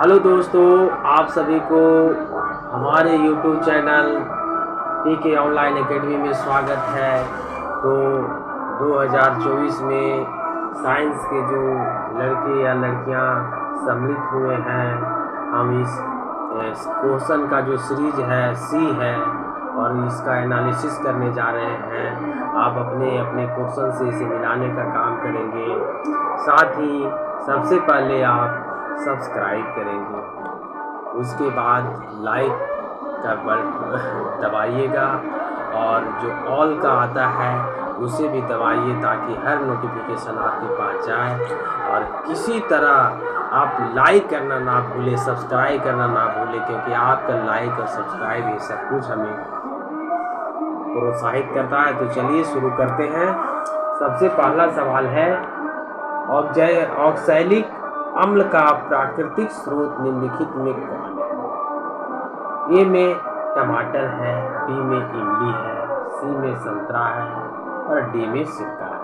Hello दोस्तों, आप सभी को हमारे YouTube channel PK online academy में स्वागत है। तो 2024 में साइंस के जो लड़के या लड़कियां सम्मिलित हुए हैं, हम इस क्वेश्चन का जो सीरीज है सी है और इसका एनालिसिस करने जा रहे हैं। आप अपने अपने क्वेश्चन से इसे मिलाने का काम करेंगे। साथ ही सबसे पहले आप सब्सक्राइब करेंगे, उसके बाद लाइक का बटन दबाइएगा और जो ऑल का आता है उसे भी दबाइए ताकि हर नोटिफिकेशन आपके पास जाए। और किसी तरह आप लाइक करना ना भूलें, सब्सक्राइब करना ना भूलें, क्योंकि आपका लाइक और सब्सक्राइब ये सब कुछ हमें प्रोत्साहित करता है। तो चलिए शुरू करते हैं। सबसे पहला सवाल है, ऑक्सैलिक अम्ल का प्राकृतिक स्रोत निम्नलिखित में कौन है? ए में टमाटर है, बी में इमली है, सी में संतरा है और डी में सिरका है।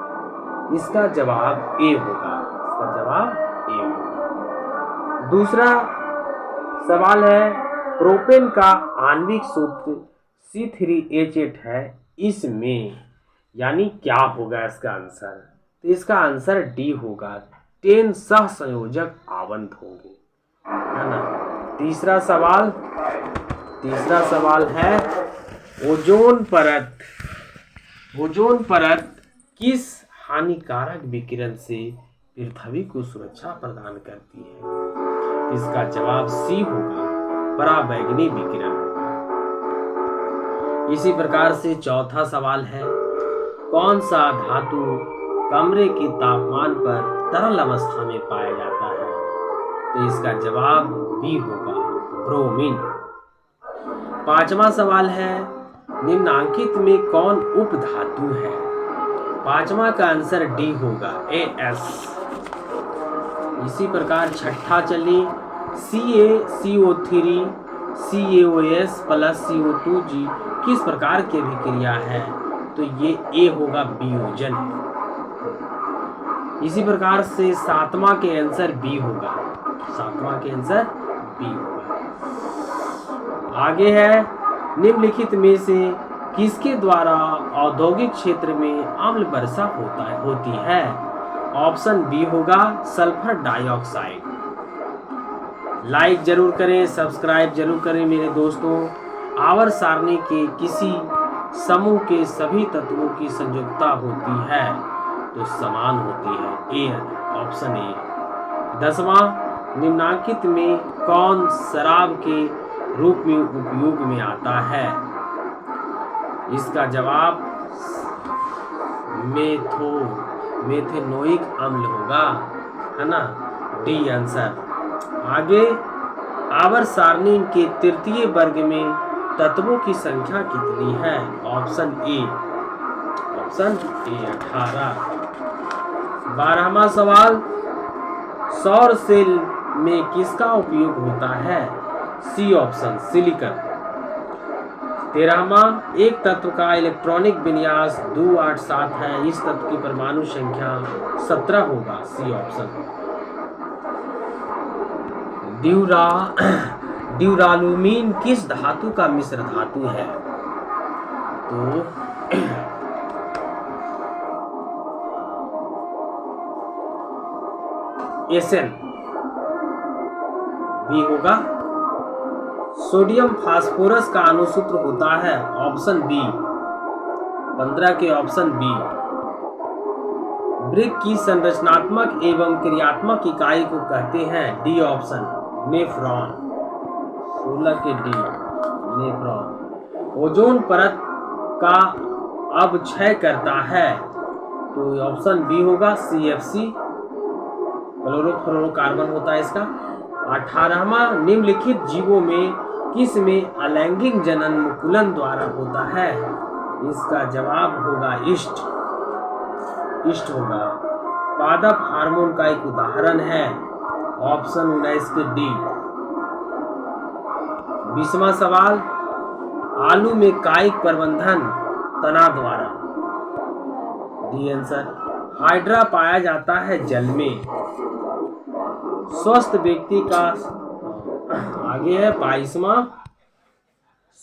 इसका जवाब ए होगा। इसका जवाब ए होगा। दूसरा सवाल है, प्रोपेन का आणविक सूत्र C3H8 है। इसमें यानी क्या होगा इसका आंसर? तो इसका आंसर डी होगा। 10 सहसंयोजक आवंत होंगे, है ना। तीसरा सवाल है, ओजोन परत किस हानिकारक विकिरण से पृथ्वी को सुरक्षा प्रदान करती है? इसका जवाब सी होगा, पराबैंगनी विकिरण होगा। इसी प्रकार से चौथा सवाल है, कौन सा धातु कमरे के तापमान पर तरल अवस्था में पाया जाता है? तो इसका जवाब बी होगा, ब्रोमीन। पांचवा सवाल है, निम्नांकित में कौन उपधातु है? पांचवा का आंसर डी होगा, AS। इसी प्रकार छठा चलिए, CaCO3 CaOS प्लस CO2G किस प्रकार की अभिक्रिया है? तो ये ए होगा, वियोजन। इसी प्रकार से सातवां के आंसर बी होगा। सातवां के आंसर बी होगा। आगे है, निम्नलिखित में से किसके द्वारा औद्योगिक क्षेत्र में अम्ल वर्षा होती है? ऑप्शन बी होगा, सल्फर डाइऑक्साइड। लाइक जरूर करें, सब्सक्राइब जरूर करें मेरे दोस्तों। आवर्त सारणी के किसी समूह के सभी तत्वों की संयोजकता होती है तो समान होती है। ए, ऑप्शन ए। 10वां, निम्नांकित में कौन शराब के रूप में उपयोग में आता है? इसका जवाब मेथेनोइक अम्ल होगा, है ना, डी आंसर। आगे, आवर्त सारणी के तृतीय वर्ग में तत्वों की संख्या कितनी है? ऑप्शन ए 18। 12वां सवाल, सौर सेल में किसका उपयोग होता है? C option, silicon. 13वां, एक तत्व का इलेक्ट्रॉनिक विन्यास 287 है। इस तत्व की परमाणु संख्या 17 होगा, सी ऑप्शन। ड्यूरालुमीन किस धातु का मिश्र धातु है? तो एसएन, बी होगा। सोडियम फास्फोरस का अणुसूत्र होता है, ऑप्शन बी। 15 के ऑप्शन बी। वृक्क की संरचनात्मक एवं क्रियात्मक इकाई को कहते हैं, डी ऑप्शन, नेफ्रॉन। 16 के डी, नेफ्रॉन। ओजोन परत का अपक्षय करता है, तो ऑप्शन बी होगा, CFC, क्लोरोफ्लोरोकार्बन होता है इसका। 18वां, निम्नलिखित जीवों में किस में अलैंगिक जनन मुकुलन द्वारा होता है? इसका जवाब होगा इष्ट होगा। पादप हार्मोन का एक उदाहरण है, ऑप्शन 19 के डी। 20वां सवाल, आलू में कायिक प्रबंधन तना द्वारा, डी आंसर। हाइड्रा पाया जाता है जल में। स्वस्थ व्यक्ति का आगे है 22वां,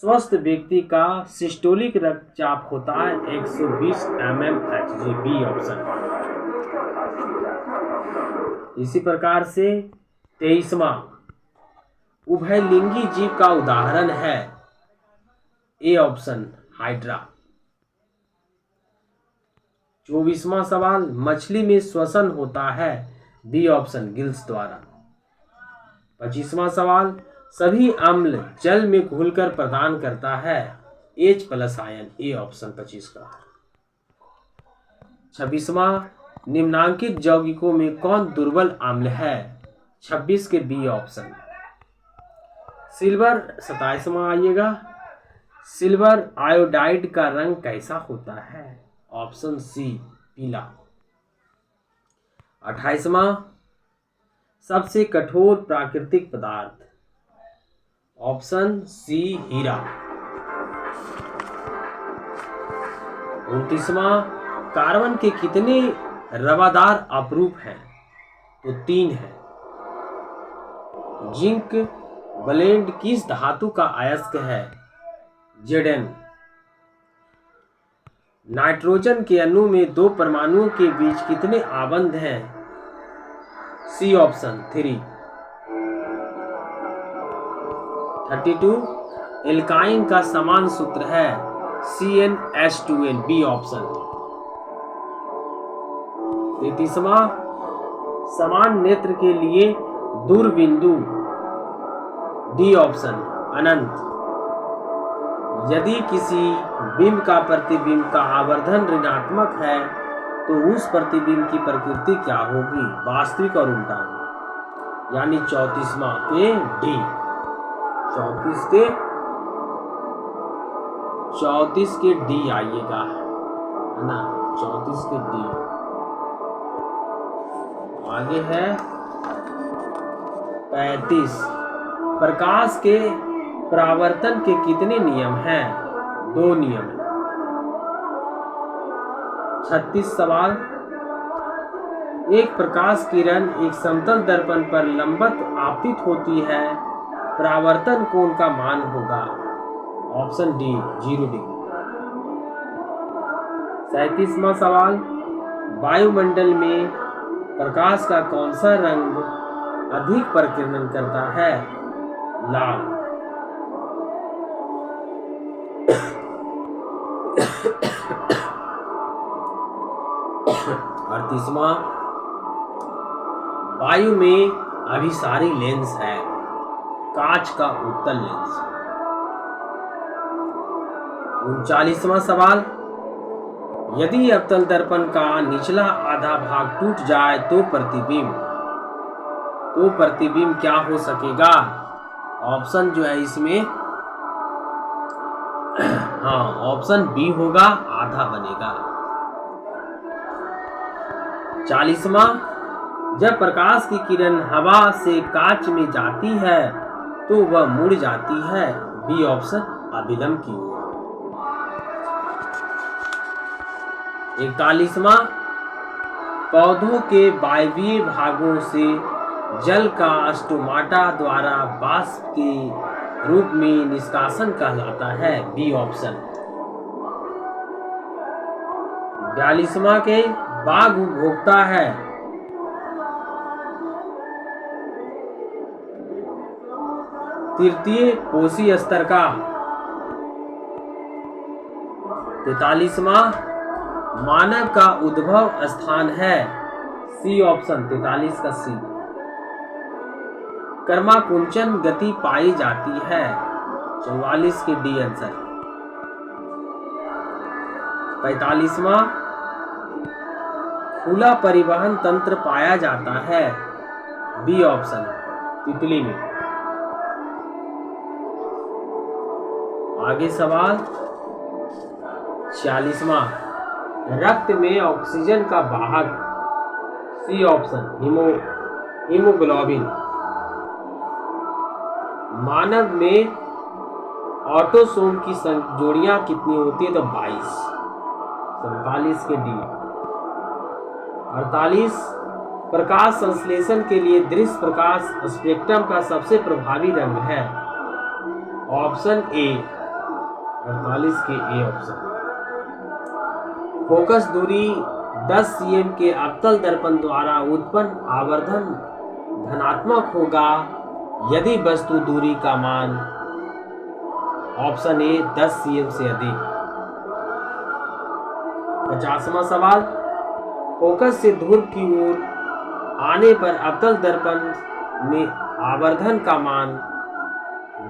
स्वस्थ व्यक्ति का सिस्टोलिक रक्तचाप होता है 120 mmHg, बी ऑप्शन। इसी प्रकार से 23वां, उभयलिंगी जीव का उदाहरण है, ए ऑप्शन हाइड्रा। 24वां सवाल, मछली में श्वसन होता है, बी ऑप्शन गिल्स द्वारा। 25वां सवाल, सभी अम्ल जल में घुलकर प्रदान करता है H+ आयन, ए ऑप्शन 25 का। 26वां, निम्नांकित यौगिकों में कौन दुर्बल अम्ल है, 26 के बी ऑप्शन। सिल्वर 27वां आइएगा, सिल्वर आयोडाइड का रंग कैसा होता है, ऑप्शन सी पीला। 28वां, सबसे कठोर प्राकृतिक पदार्थ, ऑप्शन सी हीरा। 29वां, कार्बन के कितने रवादार अपरूप हैं, तो 3 है। जिंक ब्लेंड किस धातु का अयस्क है, Zn। नाइट्रोजन के अणु में 2 परमाणुओं के बीच कितने आबंध हैं, सी ऑप्शन 3। 32, एल्काइन का समान सूत्र है CnH2n, बी ऑप्शन। 33वां, समान नेत्र के लिए दूरबिंदु, डी ऑप्शन अनंत। यदि किसी बिंब का प्रतिबिंब का आवर्धन ऋणात्मक है तो उस प्रतिबिंब की प्रकृति क्या होगी, वास्तविक और उल्टा, यानी 34वां के डी। 34 के डी आइएगा, है ना, 34 के डी। आगे है 35, प्रकाश के परावर्तन के कितने नियम हैं, 2 नियम। 36 सवाल, एक प्रकाश किरण एक समतल दर्पण पर लंबवत आपतित होती है, परावर्तन कोण का मान होगा, ऑप्शन डी 0 डिग्री। 37वां सवाल, वायुमंडल में प्रकाश का कौन सा रंग अधिक प्रकीर्णन करता है, लाल। 38वां, वायु में अभिसारी लेंस है, कांच का उत्तल लेंस। 39वां सवाल, यदि अवतल दर्पण का निचला आधा भाग टूट जाए तो प्रतिबिंब क्या हो सकेगा, ऑप्शन जो है इसमें हाँ ऑप्शन बी होगा, आधा बनेगा। 40वां, जब प्रकाश की किरण हवा से कांच में जाती है तो वह मुड़ जाती है, बी ऑप्शन अभिलंब की ओर। 41वां, पौधों के वायवीय भागों से जल का स्टोमाटा द्वारा वाष्प के रूप में निष्कासन कहलाता है, बी ऑप्शन। 42वां के बाघ उपभोक्ता है, तृतीय कोशी स्तर का। 43वां, मानव का उद्भव स्थान है, सी ऑप्शन 43 का सी। कर्माकुंचन गति पाई जाती है, 44 के डी आंसर। 45वां, खुला परिवहन तंत्र पाया जाता है, बी ऑप्शन तितली में। आगे सवाल 46वां, रक्त में ऑक्सीजन का वाहक, सी ऑप्शन हीमोग्लोबिन। मानव में ऑटोसोम की जोड़ियां कितनी होती है, तो 22, 47 के डी। 48, प्रकाश संश्लेषण के लिए दृश्य प्रकाश स्पेक्ट्रम का सबसे प्रभावी रंग है? ऑप्शन ए 48 के ए ऑप्शन। फोकस दूरी 10 cm के अवतल दर्पण द्वारा उत्पन्न आवर्धन धनात्मक होगा यदि वस्तु दूरी का मान ऑप्शन ए 10 cm से अधिक। 50वां सवाल, फोकस से ध्रुव की ओर आने पर अवतल दर्पण में आवर्धन का मान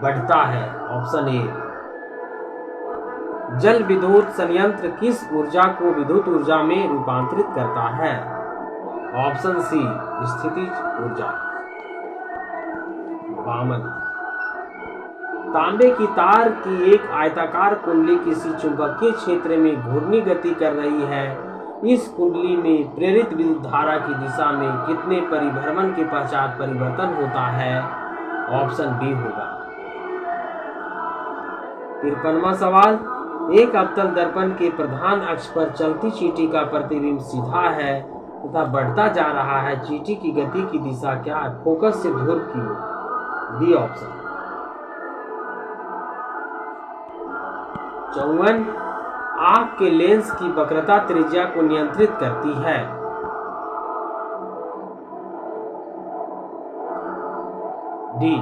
बढ़ता है? ऑप्शन ए। जल विद्युत संयंत्र किस ऊर्जा को विद्युत ऊर्जा में रूपांतरित करता है? ऑप्शन सी स्थितिज ऊर्जा। 52, तांबे की तार की एक आयताकार कुंडली किसी चुंबकीय क्षेत्र में घूर्णी गति कर रही है। इस कुंडली में प्रेरित विद्युत धारा की दिशा में कितने परिभ्रमण के पश्चात परिवर्तन होता है? ऑप्शन बी होगा। 53वां सवाल, एक अवतल दर्पण के प्रधान अक्ष पर चलती चींटी का प्रतिबिंब सीधा है तथा बढ़ता जा रहा है। चींटी की गति की दिशा क्या है? फोकस से ध्रुव की ओर। D option. 54, आंख के लेंस की वक्रता त्रिज्या को नियंत्रित करती है? डी।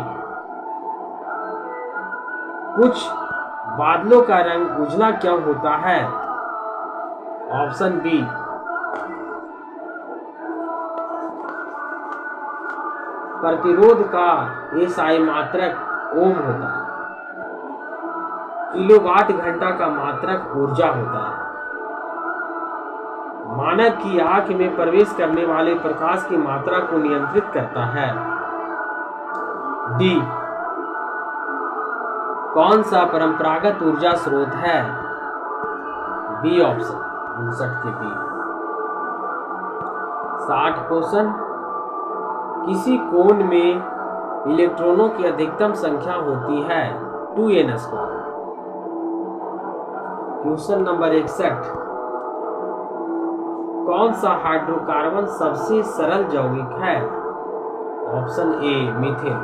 कुछ बादलों का रंग उजला क्यों होता है? Option B. प्रतिरोध का एसआई मात्रक ओम होता है। किलोवाट घंटा का मात्रक ऊर्जा होता है। मानव की आंख में प्रवेश करने वाले प्रकाश की मात्रा को नियंत्रित करता है? डी। कौन सा परंपरागत ऊर्जा स्रोत है? बी ऑप्शन 59 के बी। 60 क्वेश्चन, किसी कोण में इलेक्ट्रॉनों की अधिकतम संख्या होती है 2n²। क्वेश्चन नंबर 61, कौन सा हाइड्रोकार्बन सबसे सरल यौगिक है? ऑप्शन ए मीथेन।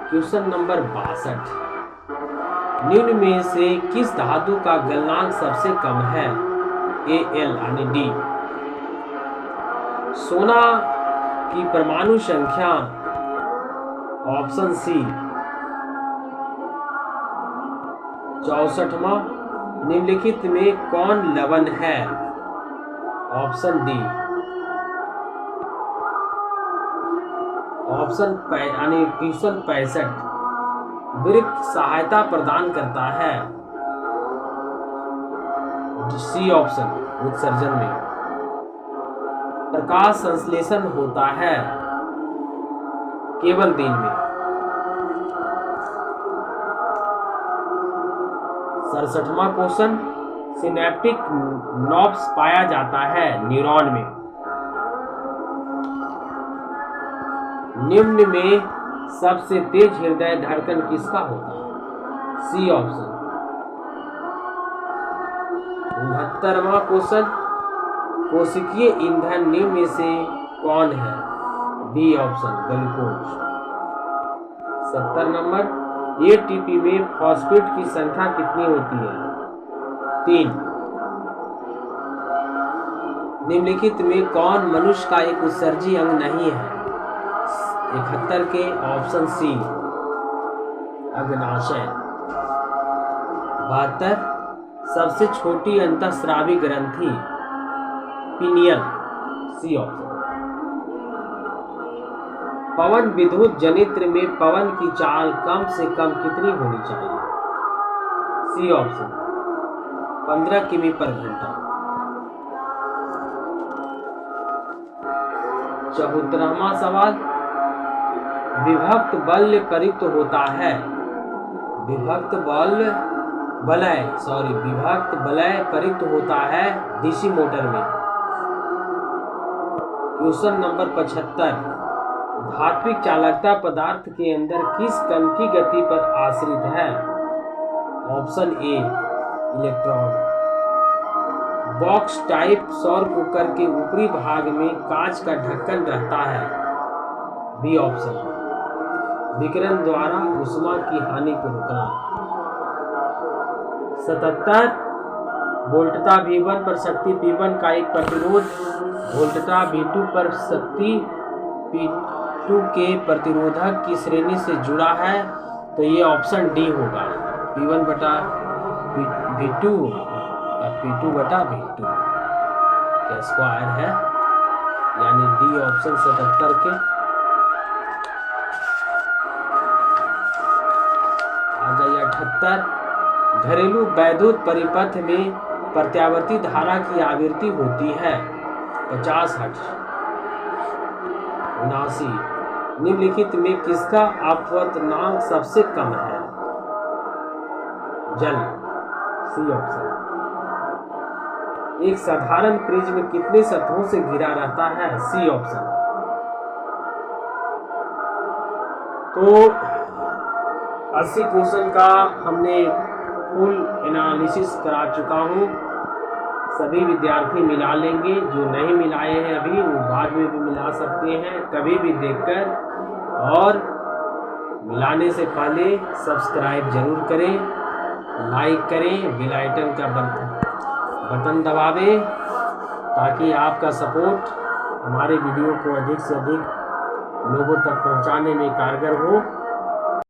क्वेश्चन नंबर 62, निम्न में से किस धातु का गलनांक सबसे कम है? Al यानी डी। सोना की परमाणु संख्या? ऑप्शन सी 64वां। निम्नलिखित में कौन लवण है? Option D. ऑप्शन यानी क्वेश्चन 65, वृक्क सहायता प्रदान करता है? सी ऑप्शन उत्सर्जन में। प्रकाश संश्लेषण होता है केवल दिन में। 67वां क्वेश्चन, सिनेप्टिक नॉब्स पाया जाता है न्यूरॉन में? निम्न में सबसे तेज हृदय धड़कन किसका होता है? C option. 69वां क्वेश्चन, कोशिकीय ईंधन निम्न में से कौन है? B option glucose. 70 number, ATP में फॉस्फेट की संख्या कितनी होती है? 3। निम्नलिखित में कौन मनुष्य का एक उत्सर्जी अंग नहीं है? 71 के ऑप्शन सी अग्नाशय। 72, सबसे छोटी अंतःस्रावी ग्रंथि? पीनियल। C option. पवन विद्युत जनित्र में पवन की चाल कम से कम कितनी होनी चाहिए? सी ऑप्शन 15 किमी पर घंटा। 74वां सवाल, विभक्त बल्य प्रयुक्त होता है? विभक्त वलय प्रयुक्त होता है डीसी मोटर में। क्वेश्चन नंबर 75, धात्विक चालकता पदार्थ के अंदर किस कण की गति पर आश्रित है? Option A electron. Box type सौर कुकर के ऊपरी भाग में कांच का ढक्कन रहता है। B option. विकिरण द्वारा ऊष्मा की हानि को रोकना। 77 वोल्टता V1 पर शक्ति P1 का एक प्रतिरोध वोल्टता V2 पर शक्ति P2 के प्रतिरोधक की श्रेणी से जुड़ा है, तो ये ऑप्शन डी होगा। P1 बटा V2 या P2 बटा V2 का स्क्वायर है, यानी डी ऑप्शन 77 के। आ जाइए 78। घरेलू वैद्युत परिपथ में प्रत्यावर्ती धारा की आवृत्ति होती है 50 हर्ट्ज। 79। निम्नलिखित में किसका अपवर्तनांक सबसे कम है? जल। C option. एक साधारण प्रिज्म कितनी सतहों से घिरा रहता है? C option. तो 80 क्वेश्चन का हमने फुल एनालिसिस करा चुका हूँ। सभी विद्यार्थी मिला लेंगे, जो नहीं मिलाए हैं अभी वो बाद में भी मिला सकते हैं, कभी भी देखकर। और मिलाने से पहले सब्सक्राइब जरूर करें, लाइक करें, बेल आइकन का बटन दबावें, ताकि आपका सपोर्ट हमारे वीडियो को अधिक से अधिक लोगों तक पहुंचाने में कारगर हो।